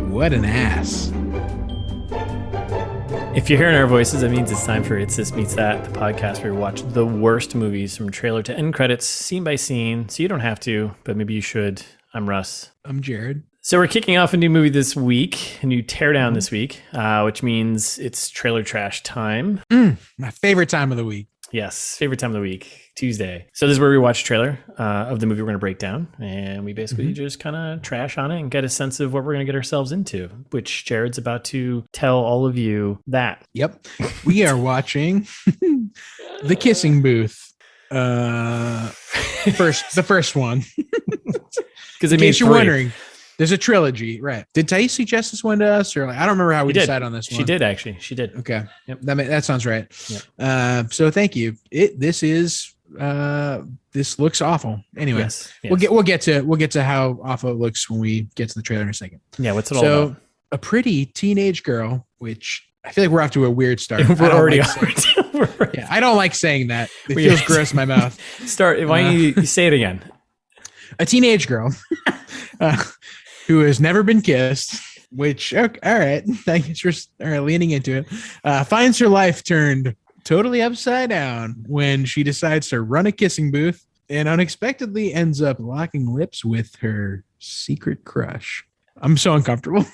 What an ass. If you're hearing our voices, that means it's time for It's This Meets That, the podcast where we watch the worst movies from trailer to end credits, scene by scene. So you don't have to, but maybe you should. I'm Russ. I'm Jared. So we're kicking off a new movie this week, a new teardown this week, which means it's trailer trash time. My favorite time of the week. Yes, favorite time of the week, Tuesday. So this is where we watch a trailer of the movie we're going to break down, and we basically just kind of trash on it and get a sense of what we're going to get ourselves into, which Jared's about to tell all of you that. Yep. We are watching The Kissing Booth. The first one. Because in case you're wondering, there's a trilogy, right? Did Thais suggest this one to us, or I don't remember how we decided on this one. She did actually. She did. Okay. Yep. That sounds right. Yep. So thank you. This looks awful. Anyway, yes. we'll get to how awful it looks when we get to the trailer in a second. Yeah. What's it all about? A pretty teenage girl, which I feel like we're off to a weird start. I don't like saying that. It feels gross in my mouth. Why don't you say it again? A teenage girl who has never been kissed, which, okay, all right, thanks for leaning into it, finds her life turned totally upside down when she decides to run a kissing booth and unexpectedly ends up locking lips with her secret crush. I'm so uncomfortable.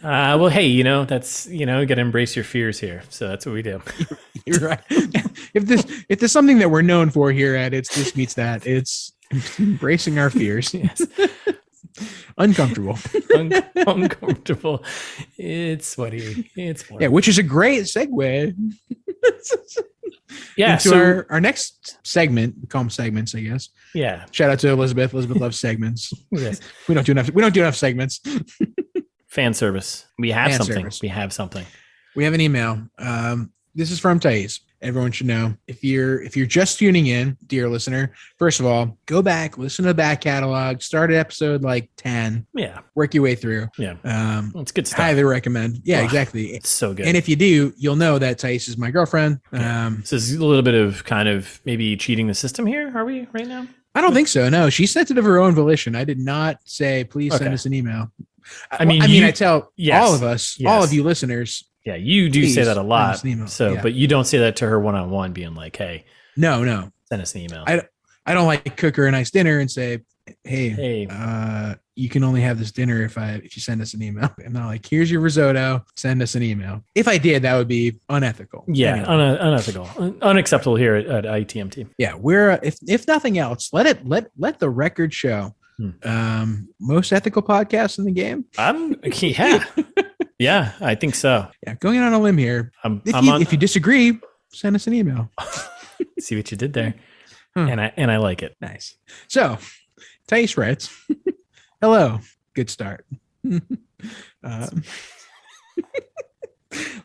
Well, hey, that's, you got to embrace your fears here. So that's what we do. You're right. If there's something that we're known for here at It's This Meets That, it's embracing our fears. Yes. Uncomfortable. Uncomfortable. It's sweaty. It's warm. Yeah, which is a great segue. Yeah. Into our next segment. We call them segments, I guess. Yeah. Shout out to Elizabeth. Elizabeth loves segments. Yes. We don't do enough segments. Fan service. We have Fan something. service. We have something. We have an email. This is from Thais. Everyone should know. If you're just tuning in, dear listener, first of all, go back, listen to the back catalog, start at episode like 10. Yeah. Work your way through. Yeah. It's good stuff. Highly recommend. Yeah, exactly. It's so good. And if you do, you'll know that Thais is my girlfriend. This is a little bit of kind of maybe cheating the system here. Are we right now? I don't think so. No, she sent it of her own volition. I did not say, please send us an email. I tell all of us, all of you listeners. Yeah, you do say that a lot. So, yeah. But you don't say that to her one-on-one, being like, "Hey, no, send us an email." I don't like cook her a nice dinner and say, "Hey, you can only have this dinner if you send us an email." I'm not like, "Here's your risotto. Send us an email." If I did, that would be unethical. Yeah, anyway. Unethical, unacceptable here at ITMT. Yeah, we're if nothing else, let the record show. Most ethical podcast in the game. Yeah, I think so. Yeah, going on a limb here. If you disagree, send us an email. See what you did there, and I like it. Nice. So, Thais writes, "Hello, good start.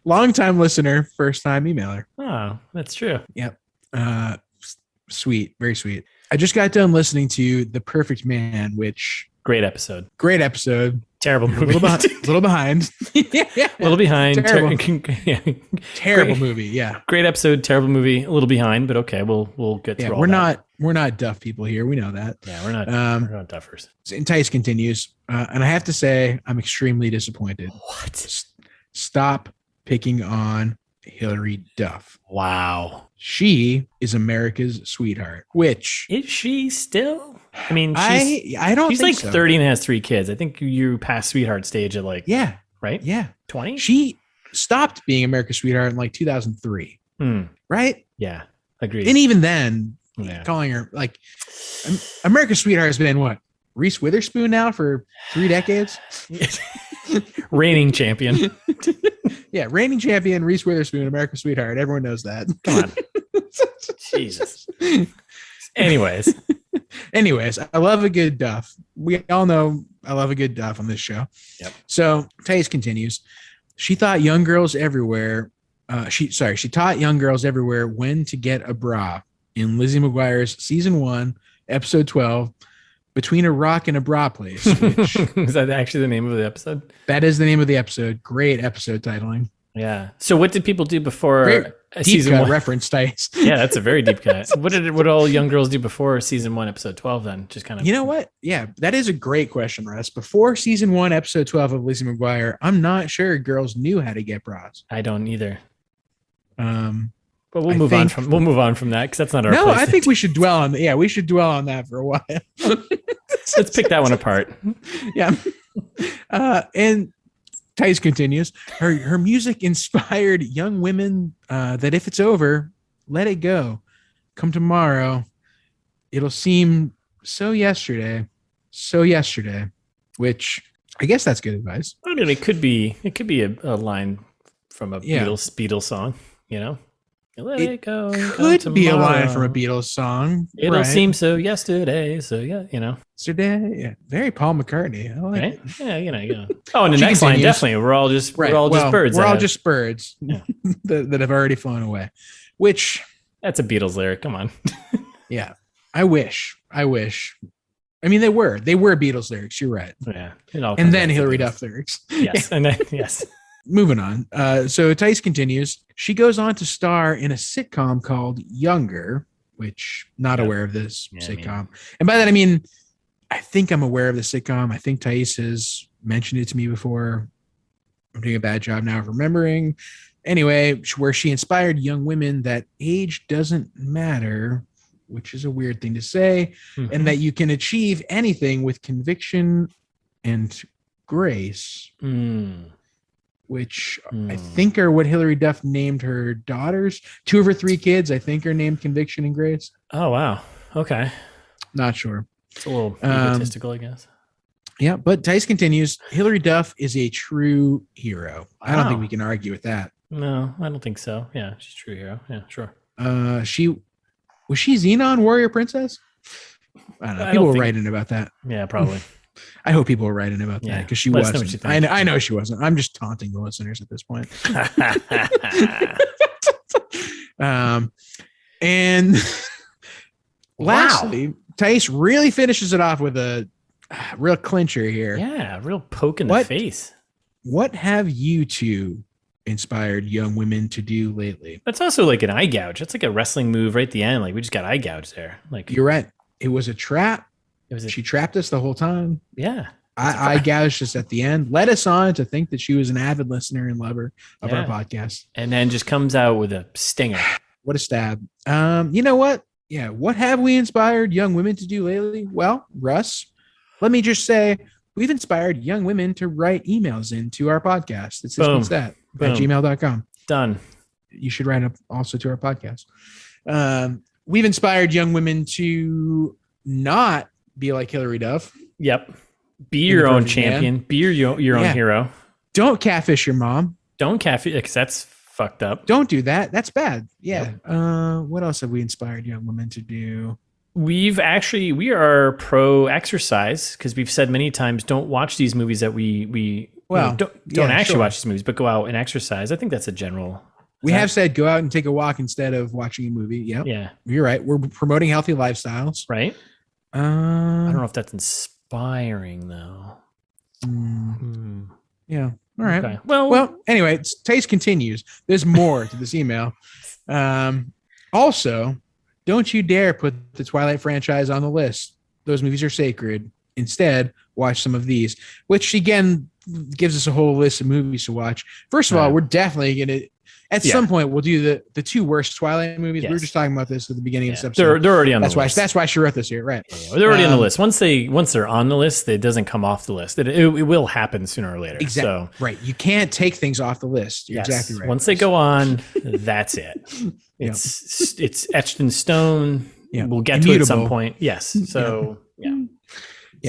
Long time listener, first time emailer." Oh, that's true. Yep. Sweet, very sweet. I just got done listening to The Perfect Man, which great episode. Terrible movie. A little behind. A little behind. Terrible. Terrible movie. Yeah. Great episode. Terrible movie. A little behind, but okay. We'll get through. We're not duff people here. We know that. Yeah, we're not duffers. And Thais continues, and I have to say, I'm extremely disappointed. What? Stop picking on Hilary Duff. Wow. She is America's sweetheart. Which is she still? I mean, I don't. She's think like so. 30 and has 3 kids. I think you passed sweetheart stage at like right? Yeah, 20. She stopped being America's sweetheart in like 2003. Right? Yeah, agreed. And even then, calling her like America's sweetheart has been what? Reese Witherspoon now for 3 decades. Reigning champion. Yeah, reigning champion Reese Witherspoon, America's sweetheart. Everyone knows that. Come on. Jesus. Anyways, I love a good Duff. We all know I love a good Duff on this show. Yep. So Thais continues. She thought young girls everywhere. She taught young girls everywhere when to get a bra in Lizzie McGuire's season 1, episode 12. Between a Rock and a Bra Place. Which, is that actually the name of the episode? That is the name of the episode. Great episode titling. Yeah. So what did people do before Deep season cut one reference, Tice. Yeah, that's a very deep cut. What all young girls do before season 1, episode 12? Then just kind of. You know what? Yeah, that is a great question, Russ. Before season 1, episode 12 of Lizzie McGuire, I'm not sure girls knew how to get bras. I don't either. But we'll move on from that because that's not our. No, place I think we should dwell on. Yeah, we should dwell on that for a while. Let's pick that one apart. Yeah, and Tice continues. Her music inspired young women that if it's over, let it go. Come tomorrow, it'll seem so yesterday, which I guess that's good advice. I mean, it could be a line from a Beatles song, you know. Let it go. Could be a line from a Beatles song. It'll seem so yesterday. So yeah, you know. Yesterday, yeah. Very Paul McCartney. I like it. Yeah, you know. Oh, and the next line, definitely. We're all just birds. We're all just birds that have already flown away. Which that's a Beatles lyric. Come on. Yeah. I wish. I mean, they were Beatles lyrics. You're right. Yeah. And then Hilary Duff lyrics. Yes. And then yes. Moving on. So Tice continues. She goes on to star in a sitcom called Younger, which not aware of this sitcom. And by that, I mean, I think I'm aware of the sitcom. I think Tice has mentioned it to me before. I'm doing a bad job now of remembering. Anyway, where she inspired young women that age doesn't matter, which is a weird thing to say, and that you can achieve anything with conviction and grace. Which I think are what Hilary Duff named her daughters. 2 of her 3 kids, I think, are named Conviction and Grace. Oh, wow. Okay. Not sure. It's a little egotistical, I guess. Yeah, but Tice continues, Hilary Duff is a true hero. Wow. I don't think we can argue with that. No, I don't think so. Yeah, she's a true hero. Yeah, sure. Was she Xenon Warrior Princess? I don't know. People were writing about that. Yeah, probably. I hope people were writing about that because she wasn't. I know she wasn't. I'm just taunting the listeners at this point. And lastly, Tice really finishes it off with a real clincher here. Yeah, real poke in the face. What have you two inspired young women to do lately? That's also like an eye gouge. That's like a wrestling move right at the end. Like we just got eye gouged there. Like you're right. It was a trap. She trapped us the whole time. Yeah. I gouged us at the end. Led us on to think that she was an avid listener and lover of our podcast. And then just comes out with a stinger. What a stab. You know what? Yeah. What have we inspired young women to do lately? Well, Russ, let me just say we've inspired young women to write emails into our podcast. It's this one's that at gmail.com. Done. You should write up also to our podcast. We've inspired young women to not be like Hilary Duff. Yep. Be your own champion. Be your own hero. Don't catfish your mom. Don't catfish because that's fucked up. Don't do that. That's bad. Yeah. Yep. What else have we inspired young women to do? We are pro exercise because we've said many times, don't watch these movies that don't actually watch these movies, but go out and exercise. I think that's a general. We have said go out and take a walk instead of watching a movie. Yep. Yeah. You're right. We're promoting healthy lifestyles. Right. I don't know if that's inspiring though. Yeah. All right. Okay. Well. Anyway, Taste continues. There's more to this email. Also, don't you dare put the Twilight franchise on the list. Those movies are sacred. Instead, watch some of these, which again gives us a whole list of movies to watch. First of all, we're definitely going to. At some point, we'll do the 2 worst Twilight movies. Yes. We were just talking about this at the beginning of this episode. They're already on the list. That's why she wrote this here, right? Yeah, they're already on the list. Once they're on the list, it doesn't come off the list. It will happen sooner or later. Exactly. So, right. You can't take things off the list. You're exactly right. Once they go on, that's it. It's etched in stone. Yeah. We'll get to it at some point. Yes. So yeah.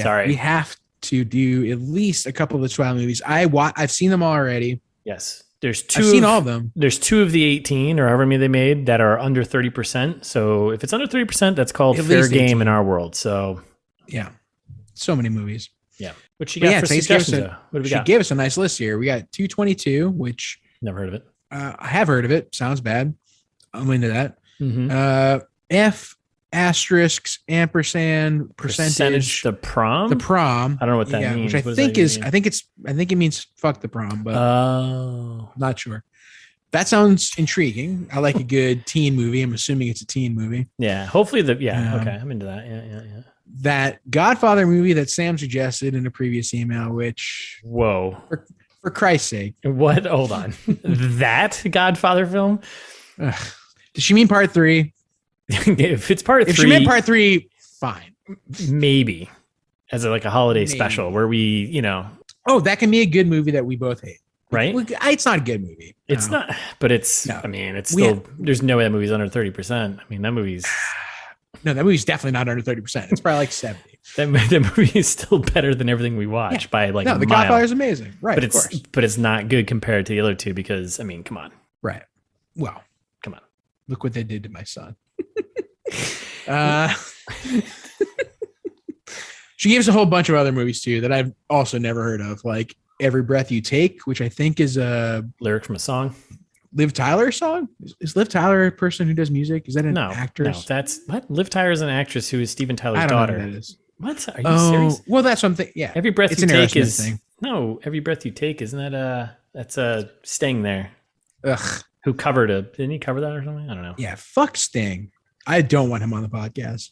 Sorry. We have to do at least a couple of the Twilight movies. I've seen them already. Yes. I've seen all of them. There's 2 of the 18 or however many they made that are under 30%. So if it's under 30%, that's called fair game in our world. So yeah, so many movies. Yeah. What you got for suggestions? What do we got? She gave us a nice list here. We got 222, which never heard of it. I have heard of it. Sounds bad. I'm into that. Mm-hmm. F asterisks ampersand percentage the prom. I don't know what that means. Which I think it means fuck the prom, but not sure. that sounds intriguing. I like a good teen movie. I'm assuming it's a teen movie. Yeah. Hopefully okay. I'm into that. Yeah. That Godfather movie that Sam suggested in a previous email, which whoa, for Christ's sake, what? Hold on, that Godfather film? Does she mean part 3? If it's part 3, if she meant part 3, fine, maybe as a holiday special where we, Oh, that can be a good movie that we both hate, right? It's not a good movie. It's not, but it's. No. I mean, it's still. There's no way that movie's under 30%. I mean, that movie's. No, that movie's definitely not under 30%. It's probably like 70. That movie is still better than everything we watch by like. No, The Godfather is amazing, right? But it's not good compared to the other two because I mean, come on, right? Well, come on, look what they did to my son. She gave us a whole bunch of other movies too that I've also never heard of, like Every Breath You Take, which I think is a lyric from a song. Liv Tyler song? Is Liv Tyler a person who does music? Is that an actress? No, that's what Liv Tyler is an actress who is Steven Tyler's I don't daughter. know who that is. What? Are you serious? Well, that's something. Yeah. Every Breath it's You Take is thing. No. Every Breath You Take isn't that that's a Sting there. Ugh. Who covered didn't he cover that or something? I don't know. Yeah. Fuck Sting. I don't want him on the podcast.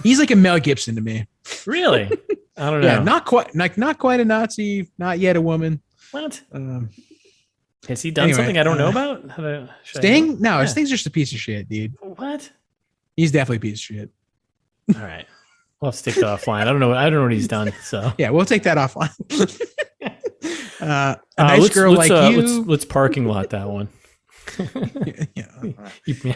He's like a Mel Gibson to me. Really? I don't know. Yeah. Not quite a Nazi. Not yet a woman. What? Has he done something I don't know about? Sting? No, Sting's just a piece of shit, dude. What? He's definitely a piece of shit. All right. We'll have to take that offline. I don't know what he's done. So yeah, we'll take that offline. A nice girl like you. Let's parking lot that one. Yeah. All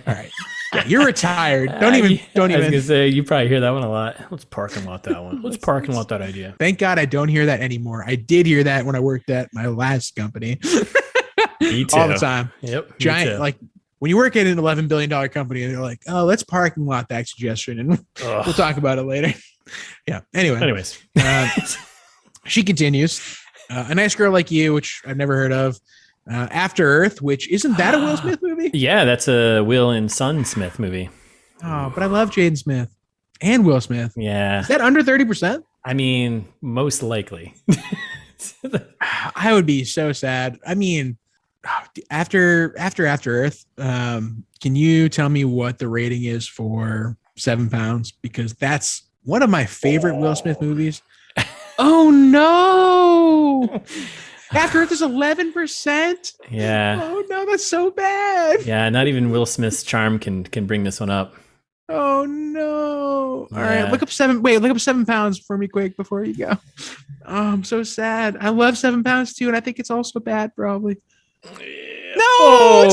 right. Yeah, you're retired. Don't even. I was gonna say you probably hear that one a lot. Let's parking lot that one. Let's parking lot that idea. Thank God I don't hear that anymore. I did hear that when I worked at my last company. Me too. All the time. Yep. Giant, like when you work at an $11 billion company and they're like, oh, let's parking lot that suggestion. And we'll talk about it later. Yeah. Anyways. She continues. A Nice Girl Like You, which I've never heard of. After Earth, which isn't that a Will Smith movie? Yeah, that's a Will and Son Smith movie. Oh, but I love Jaden Smith and Will Smith. Yeah. Is that under 30%? I mean, most likely. I would be so sad. I mean, after Earth, can you tell me what the rating is for 7 Pounds? Because that's one of my favorite Will Smith movies. Oh no! After Earth is 11%. Yeah. Oh no, that's so bad. Yeah, not even Will Smith's charm can bring this one up. Oh no! All right, look up 7 Pounds for me quick before you go. Oh, I'm so sad. I love 7 Pounds too, and I think it's also bad, probably. No,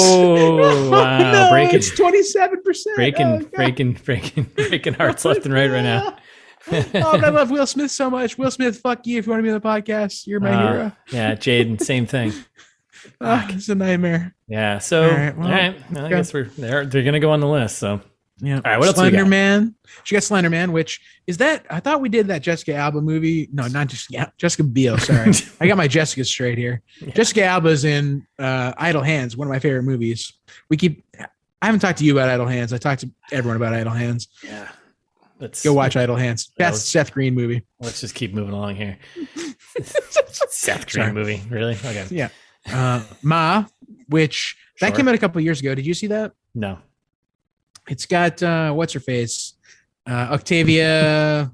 wow! No, it's 27%. Breaking hearts left and right now. Oh, but I love Will Smith so much. Will Smith, fuck you if you want to be on the podcast. You're my hero. Yeah, Jaden, same thing. It's a nightmare. Yeah. So, all right. I guess they're gonna go on the list. So, yeah. All right. What else? Slender Man. She got Slender Man, which is that? I thought we did that Jessica Alba movie. No, not just Jessica Biel. Sorry, I got my Jessica straight here. Yeah. Jessica Alba's in Idle Hands, one of my favorite movies. I haven't talked to you about Idle Hands. I talked to everyone about Idle Hands. Yeah. Let's go watch Idle Hands. That's Seth Green movie. Let's just keep moving along here. Seth Green movie, really? Okay. Yeah. Ma, which that came out a couple of years ago. Did you see that? No. It's got what's her face, Octavia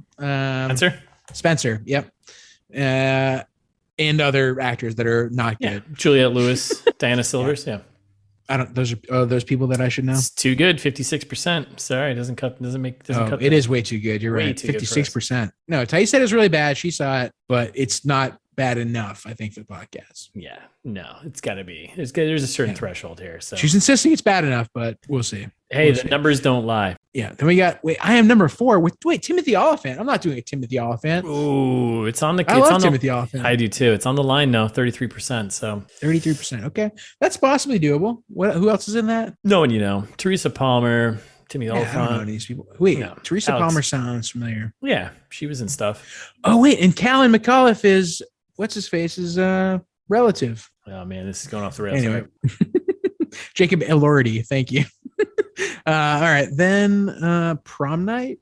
Spencer. Yep. And other actors that are not good. Juliette Lewis, Diana Silvers. Yeah. I don't. Those are those people that I should know. It's too good. 56%. Sorry, doesn't cut. It is way too good. You're right. 56%. No, Tai said it's really bad. She saw it, but it's not bad enough, I think, for the podcast. Yeah. No, it's got to be. There's a certain threshold here. So she's insisting it's bad enough, but we'll see. Hey, the numbers don't lie. Yeah. Then we got. I am number 4 with Timothy Olyphant. I'm not doing a Timothy Olyphant. Ooh, it's on the. I love Timothy Olyphant. I do too. It's on the line now. 33%. So 33%. Okay, that's possibly doable. Who else is in that? No one you know. Teresa Palmer, Timothy Olyphant. I don't know these people. Wait, Teresa Palmer sounds familiar. Yeah, she was in stuff. Oh wait, and Callan McAuliffe is what's his face is relative. Oh man, this is going off the rails. Anyway, Jacob Elordi. Thank you. All right, then Prom Night,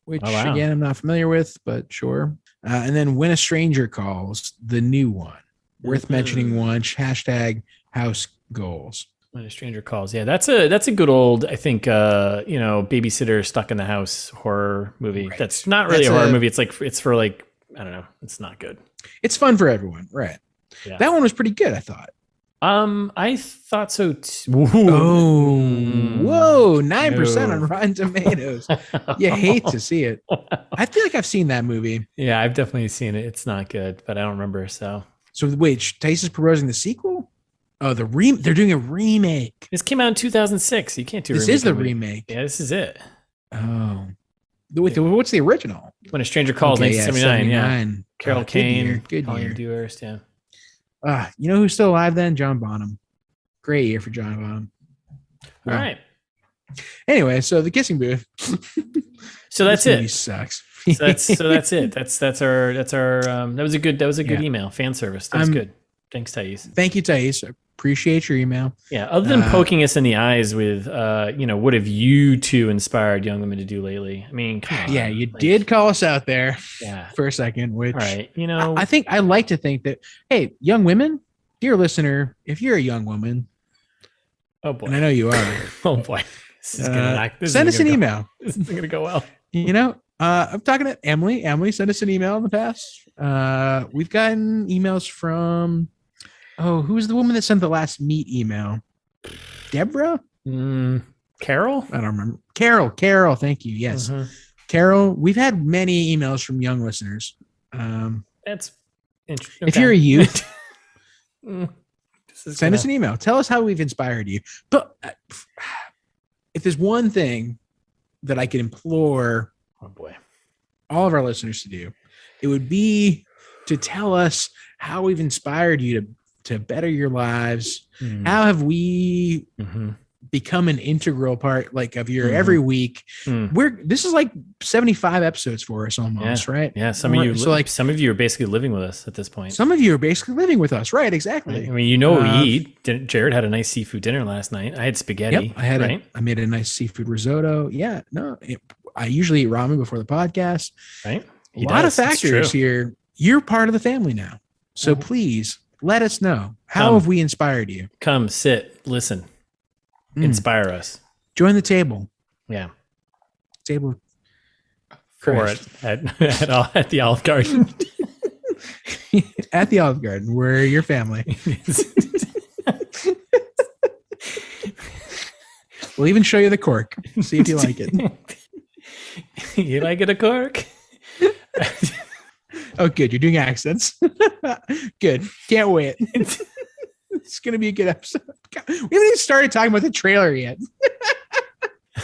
which again I'm not familiar with, but sure. And then When a Stranger Calls, the new one, worth mentioning. One # house goals. When a Stranger Calls. Yeah, that's a good old, I think, babysitter stuck in the house horror movie. Right. That's not really a horror movie. It's for like, I don't know. It's not good. It's fun for everyone. Right. Yeah. That one was pretty good, I thought. I thought so too. Whoa, 9% on Rotten Tomatoes. You hate to see it. I feel like I've seen that movie. Yeah, I've definitely seen it. It's not good, but I don't remember. So wait, Tice is proposing the sequel? Oh, they're doing a remake. This came out in 2006. You can't do. This is the remake. Yeah, this is it. Oh, wait, what's the original? When a Stranger Calls, 1979. Yeah, Carol Kane, good Colin year. Dewhurst. Yeah. You know who's still alive then? John Bonham. Great year for John Bonham. All right. Anyway, so the kissing booth. So that's this it. movie sucks. So that's it. That's our that was a good email. Fan service. That was good. Thanks, Thais. Thank you, Thais. Appreciate your email. Yeah. Other than poking us in the eyes with, what have you two inspired young women to do lately? I mean, come on. Yeah, you did call us out there. Yeah. For a second, which, all right, I think I like to think that, hey, young women, dear listener, if you're a young woman, oh boy, and I know you are, oh boy, send us an email. This isn't gonna go well. I'm talking to Emily. Emily sent us an email in the past. We've gotten emails from. Oh, who was the woman that sent the last meet email? Deborah? Carol? I don't remember. Carol. Thank you. Yes. Carol. We've had many emails from young listeners. That's interesting. If you're a youth, Send us an email. Tell us how we've inspired you. But if there's one thing that I could implore all of our listeners to do, it would be to tell us how we've inspired you to better your lives. How have we become an integral part of your every week? This is like 75 episodes for us almost, right? Yeah. Some of you are basically living with us at this point. Some of you are basically living with us, right? Exactly. I mean, what we eat. Jared had a nice seafood dinner last night. I had spaghetti. Yep, I made a nice seafood risotto. Yeah, I usually eat ramen before the podcast. Right. A lot of factors here. You're part of the family now. So please let us know. How have we inspired you? Come, sit, listen, inspire us. Join the table. Yeah. Table. For it at the Olive Garden. At the Olive Garden, we're your family. We'll even show you the cork. See if you like it. You like it, a cork? Oh, good. You're doing accents. Good. Can't wait. It's going to be a good episode. God, we haven't even started talking about the trailer yet.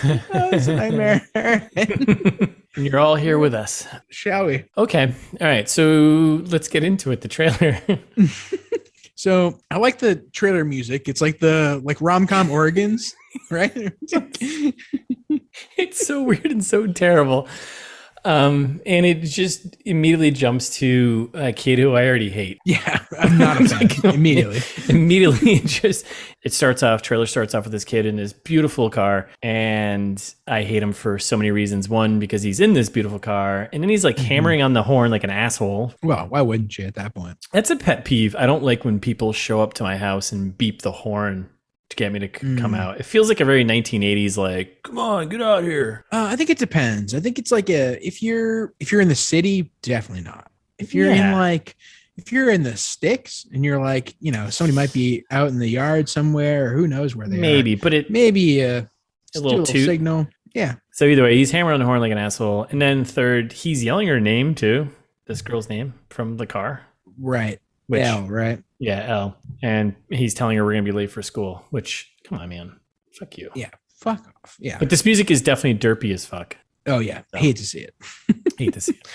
It's a nightmare. And you're all here with us. Shall we? Okay. All right. So let's get into it. The trailer. So I like the trailer music. It's like the rom-com organs, right? It's so weird and so terrible. And it just immediately jumps to a kid who I already hate. Yeah, I'm not a fan. Immediately, trailer starts off with this kid in this beautiful car, and I hate him for so many reasons. One, because he's in this beautiful car, and then he's hammering on the horn like an asshole. Well, why wouldn't you at that point? That's a pet peeve. I don't like when people show up to my house and beep the horn to get me to come out. It feels like a very 1980s, come on, get out here. I think it depends. I think it's if you're in the city, definitely not. If you're if you're in the sticks and you're somebody might be out in the yard somewhere, or who knows where they are. But it maybe a little toot signal. Yeah. So either way, he's hammering on the horn like an asshole. And then third, he's yelling her name too. This girl's name from the car. Right. L, right? Yeah, L. And he's telling her we're going to be late for school, which, come on, man. Fuck you. Yeah, fuck off. Yeah. But this music is definitely derpy as fuck. Oh, yeah. So, hate to see it. Hate to see it.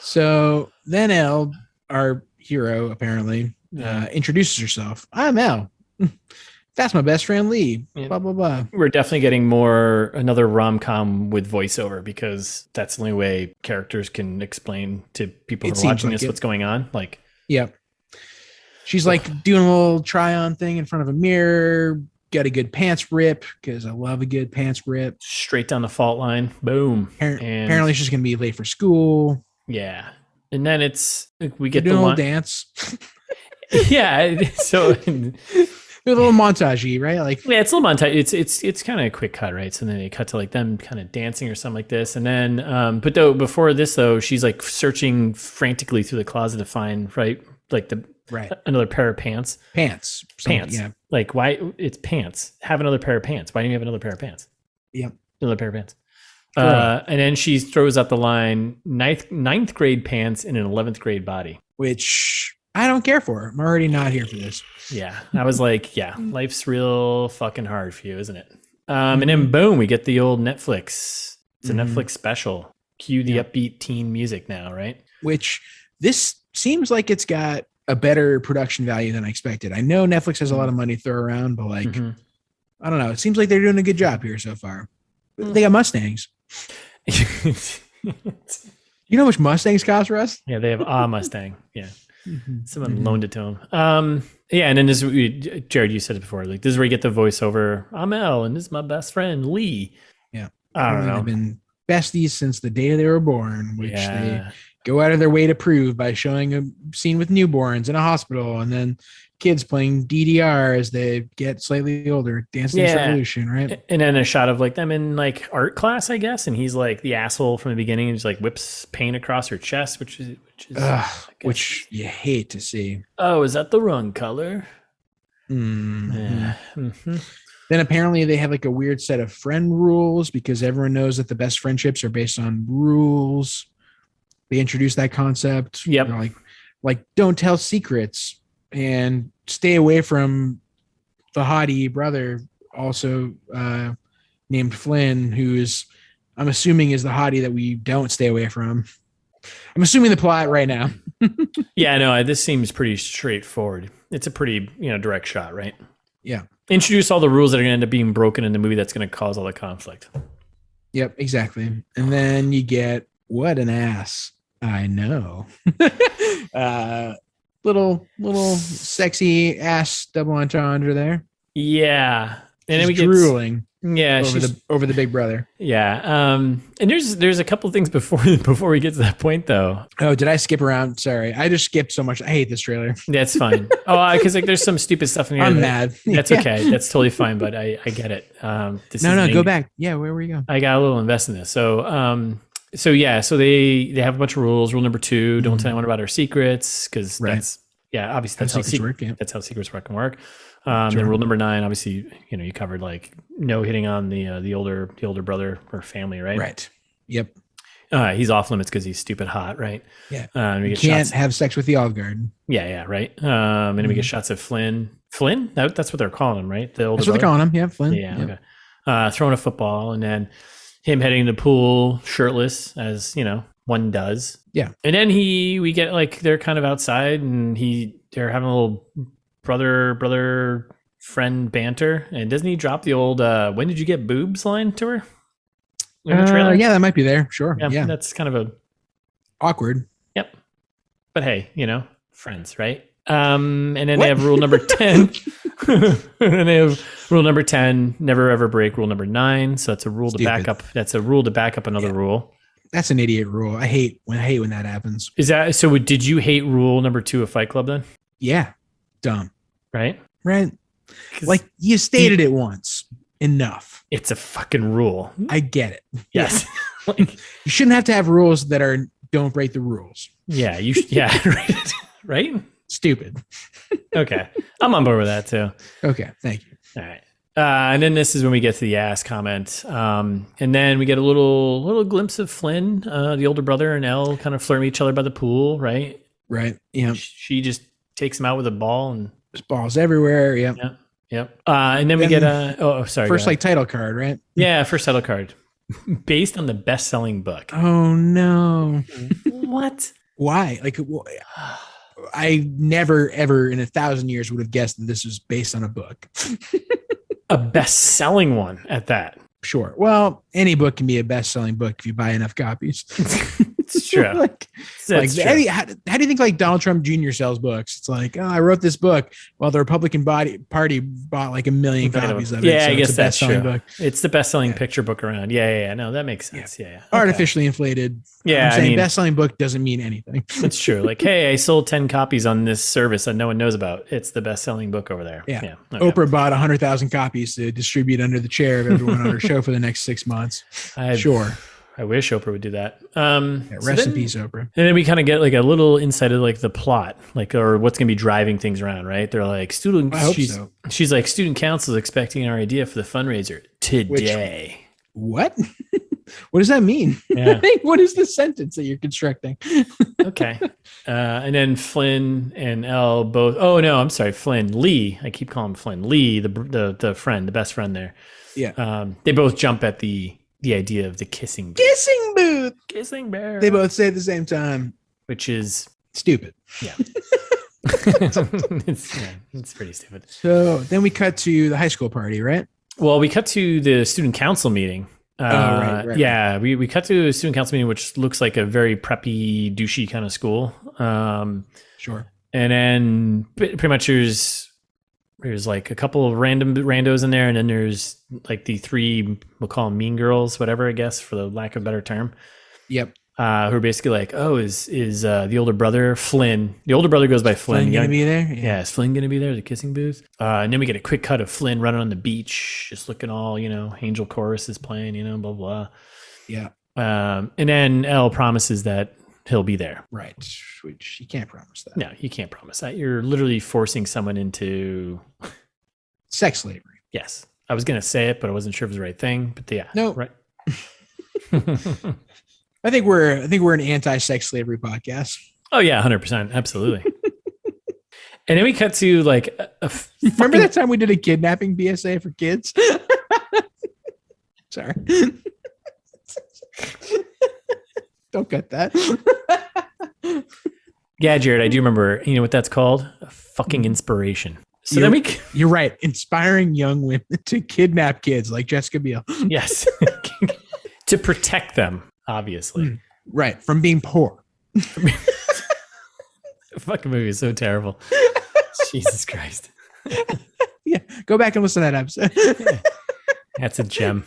So then L, our hero, apparently, introduces herself. I'm L. That's my best friend, Lee. Yeah. Blah, blah, blah. We're definitely getting another rom-com with voiceover, because that's the only way characters can explain to people who are watching this what's going on. Yep. She's doing a little try-on thing in front of a mirror. Got a good pants rip, because I love a good pants rip. Straight down the fault line. Boom. Apparently she's going to be late for school. Yeah. And then we get the little dance. Yeah. So a little montage-y, right? Like, yeah, it's a little montage. It's kind of a quick cut, right? So then they cut to like them kind of dancing or something like this, and then but though before this though, she's like searching frantically through the closet to find like another pair of pants. Pants. Yeah. Like why it's pants? Have another pair of pants. Why do you have another pair of pants? Yep. Another pair of pants. And then she throws out the line ninth grade pants in an 11th grade body, which I don't care for. I'm already not here for this. Yeah. I was like, yeah, life's real fucking hard for you, isn't it? And then boom, we get the old Netflix. It's a Netflix special. Cue the upbeat teen music now, right? Which this seems like it's got a better production value than I expected. I know Netflix has a lot of money to throw around, but like, I don't know. It seems like they're doing a good job here so far. They got Mustangs. You know how much Mustangs cost, Russ? Yeah, they have a Mustang. Yeah. Someone loaned it to him. Yeah, and then this, Jared, you said it before. Like, this is where you get the voiceover. I'm Elle, and this is my best friend, Lee. Yeah. I don't know. They've been besties since the day they were born, which they go out of their way to prove by showing a scene with newborns in a hospital and then kids playing DDR as they get slightly older, Dance Dance Revolution, right? And then a shot of like them in like art class, I guess. And he's like the asshole from the beginning and just like whips paint across her chest, which which you hate to see. Oh, is that the wrong color? Then apparently they have like a weird set of friend rules because everyone knows that the best friendships are based on rules. They introduced that concept. Yep. You know, like don't tell secrets and stay away from the hottie brother, also named Flynn, who is, I'm assuming, is the hottie that we don't stay away from. I'm assuming the plot right now. Yeah, no, this seems pretty straightforward. It's a pretty, direct shot, right? Yeah. Introduce all the rules that are going to end up being broken in the movie that's going to cause all the conflict. Yep, exactly. And then you get, what an ass. I know. Little sexy ass double entendre there. Yeah. And then we get drooling. Yeah, over the big brother. Yeah. And there's a couple things before we get to that point though. Oh, did I skip around? Sorry. I just skipped so much. I hate this trailer. That's fine. Oh, because like there's some stupid stuff in here. I'm mad. That's okay. That's totally fine, but I get it. Go back. Yeah, where were you going? I got a little invested in this. So they have a bunch of rules. Rule number 2, don't tell anyone about our secrets, because obviously that's how secrets work and work. Then rule number 9, obviously, you covered like no hitting on the older brother or family, right? Right. Yep. He's off limits because he's stupid hot, right? Yeah. You can't have sex with the Olive Garden. Yeah, right. And then we get shots of Flynn. Flynn? That's what they're calling him, right? The older That's what they're calling him. Yeah, Flynn. Yeah. Yep. Okay. Throwing a football, and then him heading to the pool shirtless, as one does. Yeah. And then we get like they're kind of outside, and they're having a little brother friend banter, and doesn't he drop the old when did you get boobs line to her in the trailer? Yeah, that might be there. Sure. Yeah. That's kind of a awkward. Yep. But hey, friends, right? And then they have rule number 10. And then they have rule number 10, never ever break rule number 9. So that's a rule to back up. That's a rule to back up another rule. That's an idiot rule. I hate when that happens. Is that so? Did you hate rule number 2 of Fight Club then? Yeah. Dumb. Right. Like you stated it once. Enough. It's a fucking rule. I get it. Yes. You shouldn't have to have rules that don't break the rules. Yeah. Right. Right. Stupid. Okay. I'm on board with that too. Okay. Thank you. All right. And then this is when we get to the ass comment. And then we get a little glimpse of Flynn, the older brother, and Elle kind of flirting each other by the pool, right? Right. Yeah. She just takes him out with a ball, and there's balls everywhere. Yep. Yep. And then we get sorry. First like title card, right? Yeah, first title card. Based on the best-selling book. Oh no. What? Why? Like I never ever in 1,000 years would have guessed that this was based on a book. A best-selling one at that. Sure. Well, any book can be a best-selling book if you buy enough copies. It's true. Like how do you think like Donald Trump Jr. sells books? It's like, oh, I wrote this book while the Republican Party bought like 1 million copies of it. Yeah, so I guess it's a that's true. book. It's the best-selling picture book around. Yeah. No, that makes sense. Yeah. Okay. Artificially inflated. Yeah, I'm saying best-selling book doesn't mean anything. It's true. Like, hey, I sold 10 copies on this service that no one knows about. It's the best-selling book over there. Yeah. Okay. Oprah bought 100,000 copies to distribute under the chair of everyone on her show for the next 6 months. Sure. I wish Oprah would do that. Rest in peace, Oprah. And then we kind of get like a little insight of like the plot, like, or what's going to be driving things around, right? They're like, she's like, student council is expecting our idea for the fundraiser today. What? What does that mean? Yeah. What is the sentence that you're constructing? Okay. And then Flynn and Elle both, Flynn, Lee. I keep calling him Flynn. Lee, the friend, the best friend there. Yeah. They both jump at the idea of the kissing booth. Kissing bear. They both say at the same time, which is stupid. Yeah. It's pretty stupid. So then we cut to the high school party, right? Well, we cut to the student council meeting. Right. Yeah, we cut to a student council meeting, which looks like a very preppy, douchey kind of school. Sure. And then pretty much there's like a couple of random randos in there, and then there's like the 3, we'll call them mean girls, whatever, I guess, for the lack of a better term. Yep. Who are basically like, oh, is the older brother Flynn? The older brother goes by Flynn. Gonna be there? Yeah, is Flynn gonna be there? The kissing booth. And then we get a quick cut of Flynn running on the beach, just looking all, Angel Chorus is playing, blah blah. Yeah. And then Elle promises that he'll be there. Right. Which you can't promise that. No, you can't promise that. You're literally forcing someone into sex slavery. Yes, I was gonna say it, but I wasn't sure if it was the right thing. But yeah, no, right. I think we're an anti-sex slavery podcast. Oh yeah, 100%, absolutely. And then we cut to like remember that time we did a kidnapping BSA for kids? Sorry. Don't cut that. Yeah, Jared, I do remember. You know what that's called? A fucking inspiration. So you're right. Inspiring young women to kidnap kids like Jessica Biel. Yes. To protect them, obviously. Right. From being poor. The fucking movie is so terrible. Jesus Christ. Yeah. Go back and listen to that episode. Yeah. That's a gem.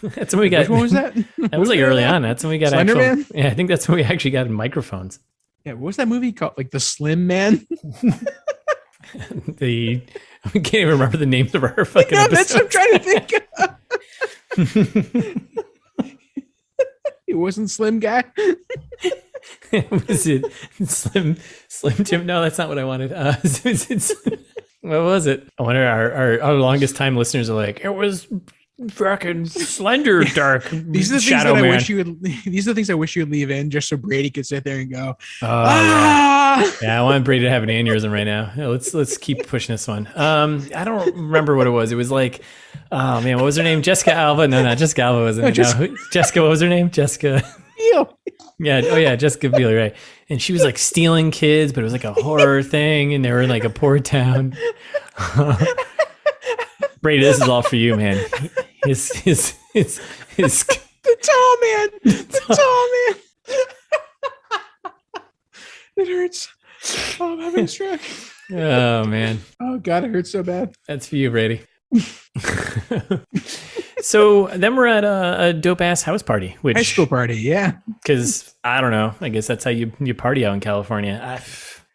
That's when we got. Which one was that? That was like early on. That's when we got Slender Man? Yeah, I think that's when we actually got microphones. Yeah. What was that movie called? Like The Slim Man? We can't even remember the names of our fucking episodes. That's what I'm trying to think of. It wasn't Slim Guy. Was it Slim Jim? No, that's not what I wanted. What was it? I wonder our longest time listeners are like, it was fucking Slender Dark. These are the things that I wish you would. These are the things I wish you would leave in, just so Brady could sit there and go. Yeah, I want Brady to have an aneurysm right now. Yeah, let's keep pushing this one. I don't remember what it was. It was like, oh man, what was her name? Jessica Alba? No, not Jessica Alba. Wasn't it? No, Jessica. What was her name? Jessica. Biel. Yeah. Oh yeah, Jessica Biel. Right. And she was like stealing kids, but it was like a horror thing, and they were in like a poor town. Brady, this is all for you, man. His the tall man. The tall man. It hurts. Oh, I'm having a stroke. Oh man. Oh God, it hurts so bad. That's for you, Brady. So then we're at a dope ass house party, which high school party, yeah. Because I don't know. I guess that's how you party out in California.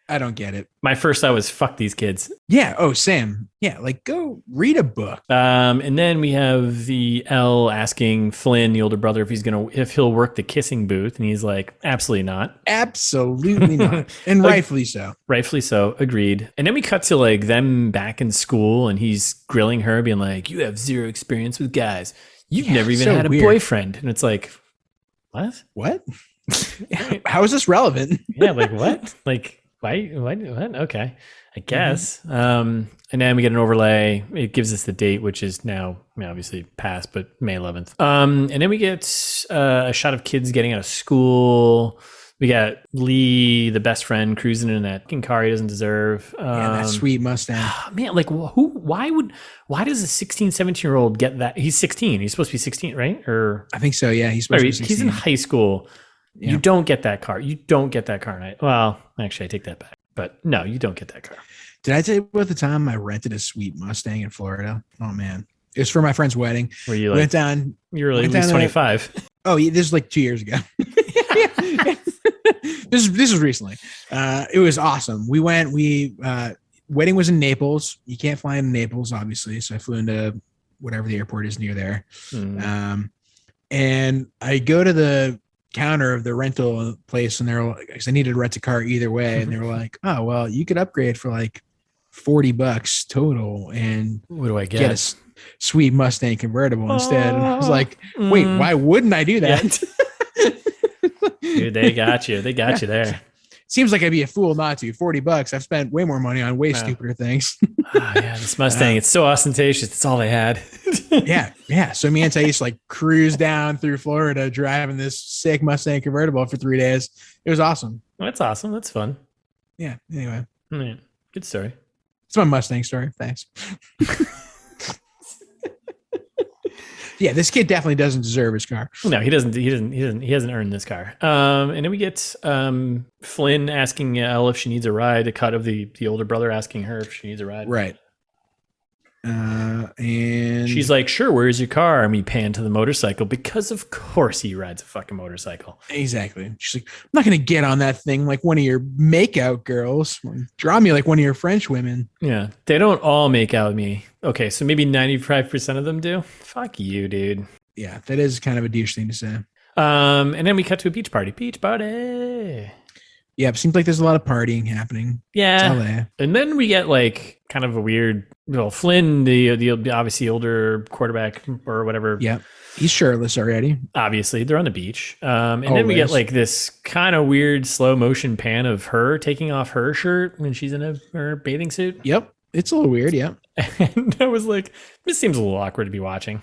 I don't get it. My first thought was fuck these kids. Yeah. Oh, Sam. Yeah. Like go read a book. And then we have the Elle asking Flynn, the older brother, if he'll work the kissing booth. And he's like, absolutely not. Absolutely not. And rightfully so. Rightfully so. Agreed. And then we cut to like them back in school and he's grilling her being like, you have zero experience with guys. You've never even had a boyfriend. And it's like, what? What? How is this relevant? Yeah. Like what? Like, why? What? Okay, I guess. And then we get an overlay. It gives us the date, which is now obviously past, but May 11th. And then we get a shot of kids getting out of school. We got Lee, the best friend, cruising in that car he doesn't deserve. That sweet Mustang. Man, like why does a 16, 17-year-old get that? He's 16. He's supposed to be 16, right? Or I think so. Yeah, he's supposed to be 16. He's in high school. Yeah. You don't get that car. You don't get that car. Well, actually, I take that back. But no, you don't get that car. Did I tell you about the time I rented a sweet Mustang in Florida? Oh man, it was for my friend's wedding. Were you went down? You were like at least 25. Oh, yeah, this is like 2 years ago. This was recently. It was awesome. We went. Wedding was in Naples. You can't fly into Naples, obviously. So I flew into whatever the airport is near there. And I go to the counter of the rental place, and they're like, because I needed to rent a car either way, and they were like, "Oh, well, you could upgrade for like $40 total, and what do I get a sweet Mustang convertible instead." And I was like, "Wait, why wouldn't I do that?" Dude, they got you. They got you there. Seems like I'd be a fool not to. $40. I've spent way more money on way stupider things. Yeah, this Mustang, it's so ostentatious. It's all they had. Yeah. So me and Thais like cruise down through Florida driving this sick Mustang convertible for 3 days. It was awesome. That's awesome. That's fun. Yeah. Anyway. Good story. It's my Mustang story. Thanks. Yeah, this kid definitely doesn't deserve his car. No, he doesn't. He hasn't earned this car. And then we get Flynn asking Elle if she needs a ride. A cut of the older brother asking her if she needs a ride. Right. And she's like, "Sure, where's your car?" And we pan to the motorcycle because, of course, he rides a fucking motorcycle. Exactly. She's like, "I'm not going to get on that thing like one of your makeout girls. Draw me like one of your French women." Yeah, they don't all make out with me. Okay, so maybe 95% of them do. Fuck you, dude. Yeah, that is kind of a douche thing to say. And then we cut to a beach party. Beach party. Yeah, it seems like there's a lot of partying happening. Yeah. It's LA. And then we get like kind of a weird, Flynn, the obviously older quarterback or whatever. Yeah. He's shirtless already. Obviously, they're on the beach. And then we get like this kind of weird slow motion pan of her taking off her shirt when she's in her bathing suit. Yep. It's a little weird. Yeah. And I was like, this seems a little awkward to be watching.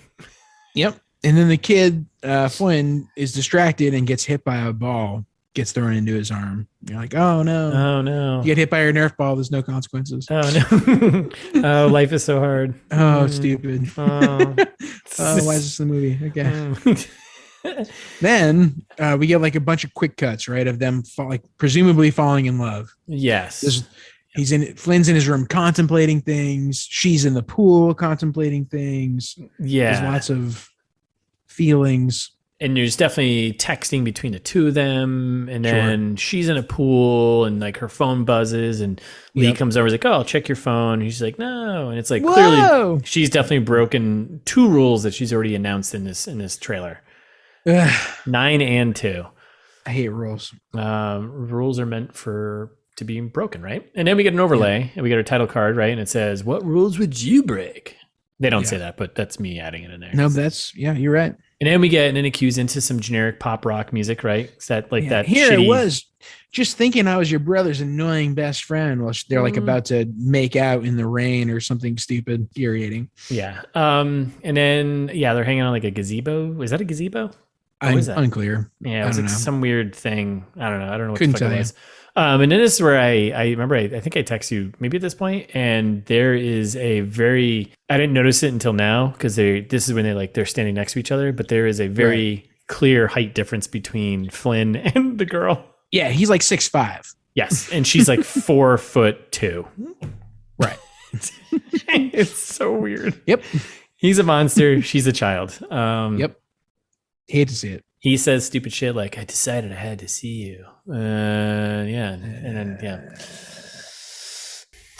Yep. And then the kid, Flynn, is distracted and gets hit by a ball. Gets thrown into his arm. You're like, oh no. Oh no. You get hit by your Nerf ball, there's no consequences. Oh no. Oh, life is so hard. Oh, stupid. Oh. Why is this the movie? Okay. Then we get like a bunch of quick cuts, right? Of them presumably falling in love. Yes. Flynn's in his room contemplating things. She's in the pool contemplating things. Yeah. There's lots of feelings. And there's definitely texting between the two of them. And then she's in a pool and like her phone buzzes and Lee comes over and is like, "Oh, I'll check your phone." And she's like, "No." And it's like, clearly she's definitely broken 2 rules that she's already announced in this trailer. 9 and 2. I hate rules. Rules are meant to be broken, right? And then we get an overlay and we get our title card, right? And it says, "What rules would you break?" They don't say that, but that's me adding it in there. No, you're right. And then we get an accused into some generic pop rock music, right? Is that like that? Here shitty... it was, just thinking I was your brother's annoying best friend while they're like about to make out in the rain or something stupid, infuriating. Yeah. And then they're hanging on like a gazebo. Is that a gazebo? I'm unclear. Yeah, it was like some weird thing. I don't know. What Couldn't the fuck tell it was. And then this is where I remember, I think I text you maybe at this point, and there is I didn't notice it until now because this is when they're standing next to each other, but there is a very clear height difference between Flynn and the girl. Yeah, he's like 6'5". Yes, and she's like 4'2". Right. It's so weird. Yep. He's a monster. She's a child. Yep. Hate to see it. He says stupid shit like, "I decided I had to see you." And then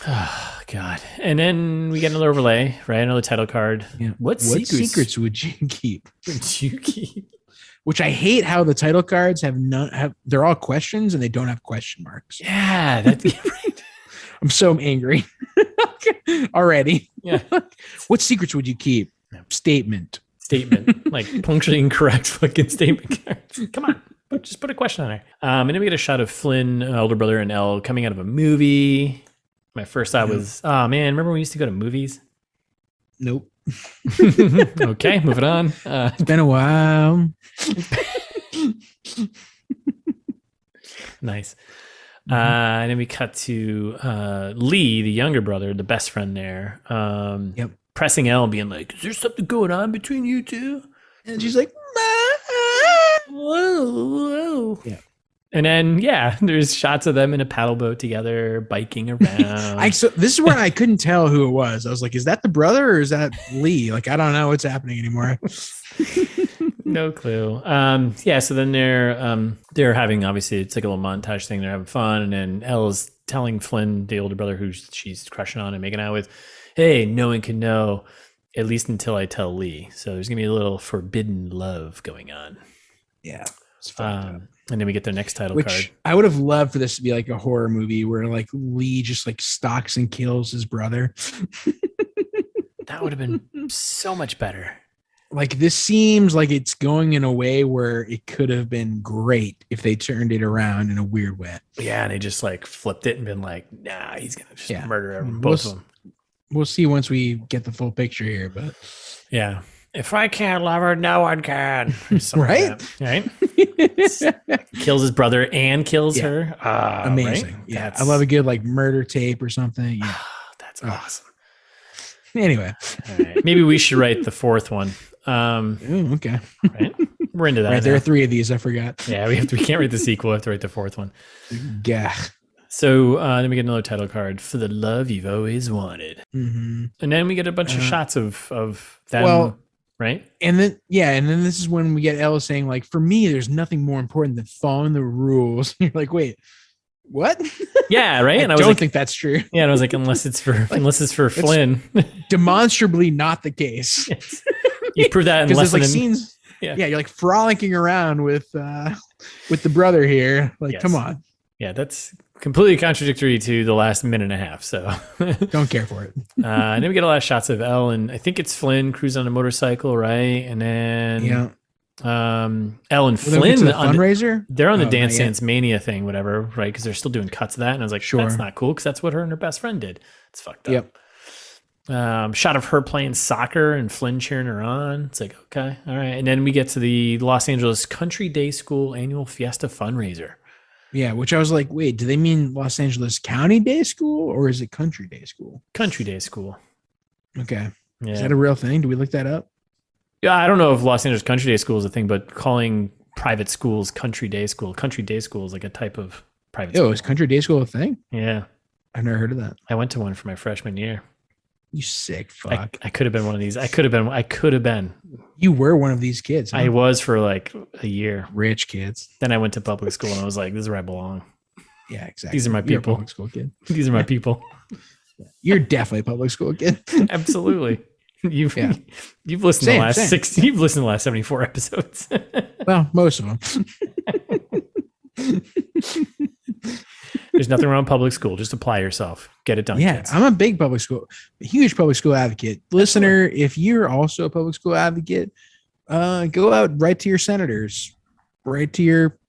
oh God. And then we get another overlay, right? Another title card. Yeah. What secrets would you keep? Would Which I hate how the title cards they're all questions and they don't have question marks. Yeah, that's right. I'm so angry already. Yeah. What secrets would you keep? Statement, like punctually incorrect fucking statement cards. Come on, just put a question on there. And then we get a shot of Flynn, older brother, and Elle coming out of a movie. My first thought was, oh man, remember when we used to go to movies? Nope. Okay, moving on. It's been a while. Nice. And then we cut to Lee, the younger brother, the best friend there. Pressing Elle and being like, "Is there something going on between you two?" And she's like, whoa. And then, there's shots of them in a paddle boat together, biking around. So this is where I couldn't tell who it was. I was like, is that the brother or is that Lee? Like, I don't know what's happening anymore. No clue. So then they're having, obviously, it's like a little montage thing. They're having fun. And then Elle's telling Flynn, the older brother who she's crushing on and making out with, hey, no one can know, at least until I tell Lee. So there's going to be a little forbidden love going on. Yeah. It's fun. And then we get their next title card. I would have loved for this to be like a horror movie where like Lee just like stalks and kills his brother. That would have been so much better. Like this seems like it's going in a way where it could have been great if they turned it around in a weird way. Yeah, and they just like flipped it and been like, nah, he's going to just murder both of them. We'll see once we get the full picture here, but yeah. If I can't love her, no one can. Right? Right? Kills his brother and kills her. Amazing. Right? Yeah. I love a good like murder tape or something. Yeah. That's awesome. Anyway. All right. Maybe we should write the fourth one. Okay. Right? We're into that. Right, there are 3 of these. I forgot. Yeah, we can't write the sequel. We have to write the fourth one. Yeah. So then we get another title card, For the Love You've Always Wanted. Mm-hmm. And then we get a bunch of shots of them. Well, right. And then this is when we get Elle saying like, for me, there's nothing more important than following the rules. You're like, wait, what? Yeah, right. And I don't think that's true. Yeah, and I was like, unless it's for Flynn. Demonstrably not the case. Yes. You prove that in less than scenes. Yeah, you're like frolicking around with the brother here. Like, come on. Yeah, that's completely contradictory to the last minute and a half. So don't care for it. And then we get a lot of shots of Elle, and I think it's Flynn cruising on a motorcycle, right? And then Elle and Flynn the fundraiser. They're on the Dance Dance Mania thing, whatever, right? Because they're still doing cuts of that, and I was like, that's not cool because that's what her and her best friend did. It's fucked up. Yep. Shot of her playing soccer and Flynn cheering her on. It's like, okay, all right. And then we get to the Los Angeles Country Day School annual fiesta fundraiser. Yeah, which I was like, wait, do they mean Los Angeles County Day School or is it Country Day School? Country Day School. Okay. Yeah. Is that a real thing? Do we look that up? Yeah, I don't know if Los Angeles Country Day School is a thing, but calling private schools Country Day School is like a type of private school. Is Country Day School a thing? Yeah. I've never heard of that. I went to one for my freshman year. You sick fuck. I could have been one of these. I could have been. You were one of these kids. Huh? I was for like a year. Rich kids. Then I went to public school and I was like, this is where I belong. Yeah, exactly. These are my people. You're a public school kid. These are my people. You're definitely a public school kid. Absolutely. You've listened to the last 60. You've listened to the last 74 episodes. Well, most of them. There's nothing wrong with public school. Just apply yourself. Get it done. Yeah, kids. I'm a big huge public school advocate. Listener, if you're also a public school advocate, go out, write to your senators, write to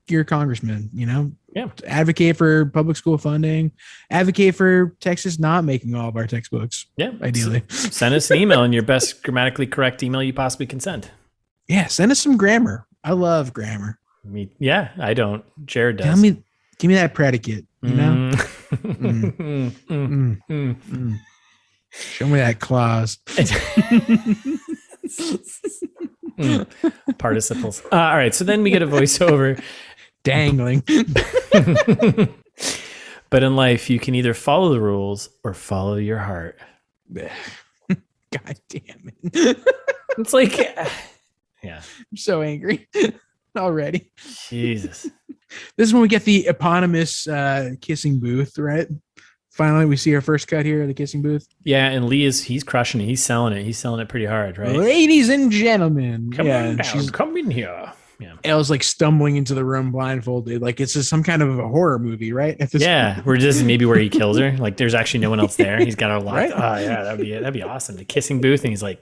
your congressman, advocate for public school funding, advocate for Texas not making all of our textbooks. Yeah. Ideally. Send us an email in your best grammatically correct email you possibly can send. Yeah. Send us some grammar. I love grammar. I don't. Jared does. Give me that predicate, Show me that clause. Participles. All right. So then we get a voiceover. Dangling. But in life, you can either follow the rules or follow your heart. God damn it. It's like, yeah. I'm so angry already. Jesus. This is when we get the eponymous kissing booth, right? Finally, we see our first cut here of the kissing booth. Yeah, and Lee he's crushing it. He's selling it. He's selling it pretty hard, right? Ladies and gentlemen. Come on down. Come in here. Yeah. Elle's like stumbling into the room blindfolded. Like it's just some kind of a horror movie, right? We're just maybe where he kills her. Like there's actually no one else there. He's got her locked. Right? Oh yeah, that'd be awesome. The kissing booth, and he's like,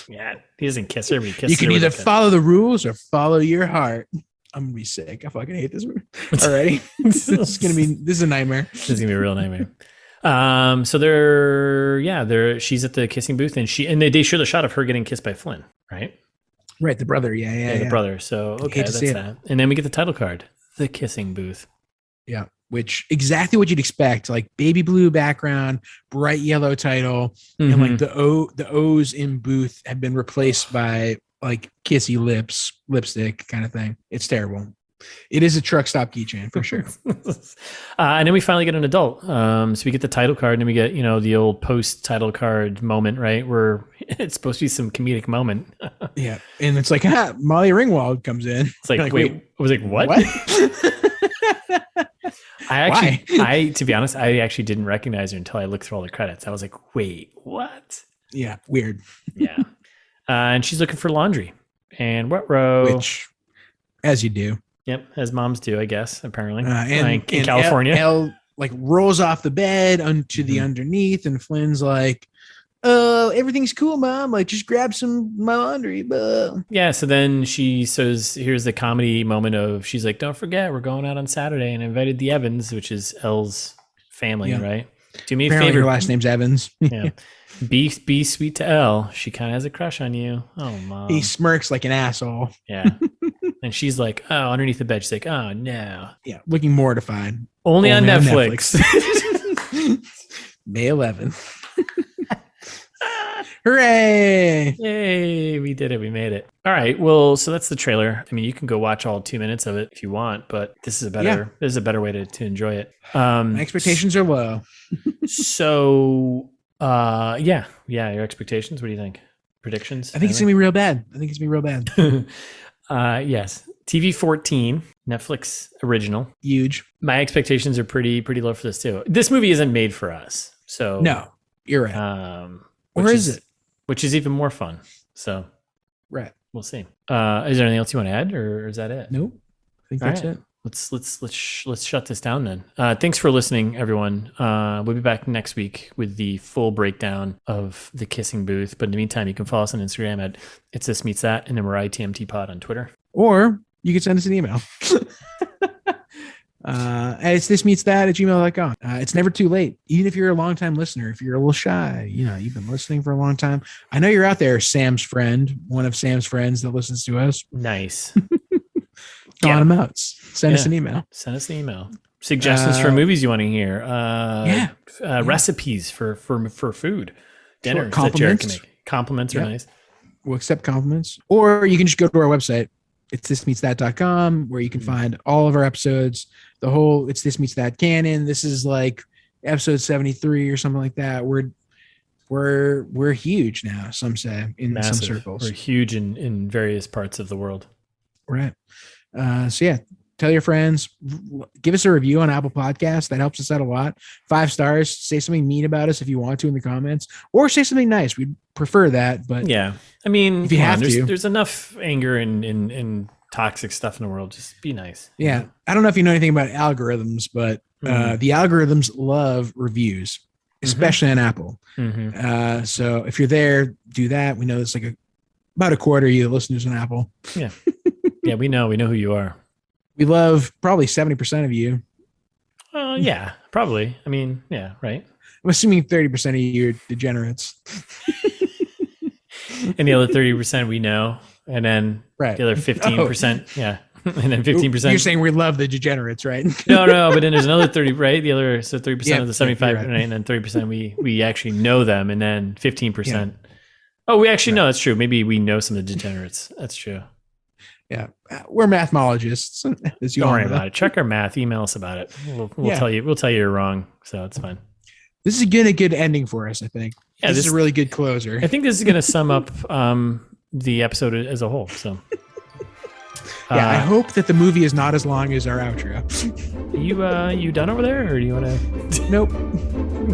yeah, he doesn't kiss her, but he kisses her. You can either follow the rules or follow your heart. I'm gonna be sick. I fucking hate this movie already. This is a nightmare. This is gonna be a real nightmare. So she's at the kissing booth, and they show the shot of her getting kissed by Flynn, right? Right, the brother. Yeah, the brother. So okay, that's that. And then we get the title card, the kissing booth. Yeah, which exactly what you'd expect, like baby blue background, bright yellow title, and like the O's in booth have been replaced by like kissy lips, lipstick kind of thing. It's terrible. It is a truck stop keychain for sure. And then we finally get an adult. So we get the title card, and then we get, the old post title card moment, right? Where it's supposed to be some comedic moment. Yeah. And it's like, Molly Ringwald comes in. It's like, wait, I was like, what? To be honest, I actually didn't recognize her until I looked through all the credits. I was like, wait, what? Yeah. Weird. Yeah. And she's looking for laundry. And what row? Which, as you do. Yep, as moms do, I guess, apparently. And in California. Elle rolls off the bed onto the underneath, and Flynn's like, "Oh, everything's cool, Mom. Like, just grab my laundry." Blah. Yeah, so then she says, here's the comedy moment of, she's like, don't forget, we're going out on Saturday, and I invited the Evans, which is Elle's family, right? Do me a favor. Her last name's Evans. Yeah. Be sweet to Elle. She kind of has a crush on you. Oh, Mom. He smirks like an asshole. Yeah. And she's like, oh, underneath the bed. She's like, oh, no. Yeah, looking mortified. Only on Netflix. May 11th. Hooray! Yay, we did it. We made it. All right. Well, so that's the trailer. I mean, you can go watch all 2 minutes of it if you want, but this is a better way to enjoy it. My expectations are low. So, your expectations. What do you think? Predictions? I think it's gonna be real bad. Yes. TV 14, Netflix original. Huge. My expectations are pretty low for this too. This movie isn't made for us. So no, you're right. Or is it? Which is even more fun. So right. We'll see. Is there anything else you want to add, or is that it? Nope. I think that's it. Let's shut this down then. Thanks for listening, everyone. We'll be back next week with the full breakdown of The Kissing Booth. But in the meantime, you can follow us on Instagram at It's This Meets That, and then we're ITMT Pod on Twitter. Or you can send us an email. It's thismeetsthat@gmail.com. It's never too late. Even if you're a longtime listener, if you're a little shy, you've been listening for a long time. I know you're out there, Sam's friend, one of Sam's friends that listens to us. Nice. Call them out. Send us an email. Send us an email. Suggestions for movies you want to hear. Recipes for food. Dinners that Jared can make. Compliments are nice. We'll accept compliments. Or you can just go to our website. It's thismeetsthat.com, where you can find all of our episodes, the whole It's This Meets That canon. This is like episode 73 or something like that. We're huge now, some say, in Massive. Some circles. We're huge in various parts of the world. Right. Tell your friends, give us a review on Apple Podcasts. That helps us out a lot. 5 stars. Say something mean about us if you want to in the comments, or say something nice. We'd prefer that, but yeah, I mean, if you have to, there's enough anger and toxic stuff in the world. Just be nice. Yeah. I don't know if you know anything about algorithms, but the algorithms love reviews, especially on Apple. So if you're there, do that. We know it's like about a quarter of you that listens on Apple. Yeah. Yeah, we know who you are. We love probably 70% of you. Yeah, probably. I mean, yeah, right. I'm assuming 30% of you are degenerates. And the other 30% we know. And then the other 15%. Yeah. And then 15%. You're saying we love the degenerates, right? No, but then there's another 30, right? The other, so 30% of the 75, right. And then 30% we actually know them. And then 15%. Yeah. Oh, we actually know. That's true. Maybe we know some of the degenerates. That's true. Yeah, we're mathologists. Don't worry about it. Check our math. Email us about it. We'll tell you. We'll tell you you're wrong. So it's fine. This is a good ending for us, I think. Yeah, this is a really good closer. I think this is going to sum up the episode as a whole. So I hope that the movie is not as long as our outro. You done over there, or do you want to? Nope.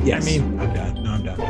Yes. I mean, I'm done. No, I'm done.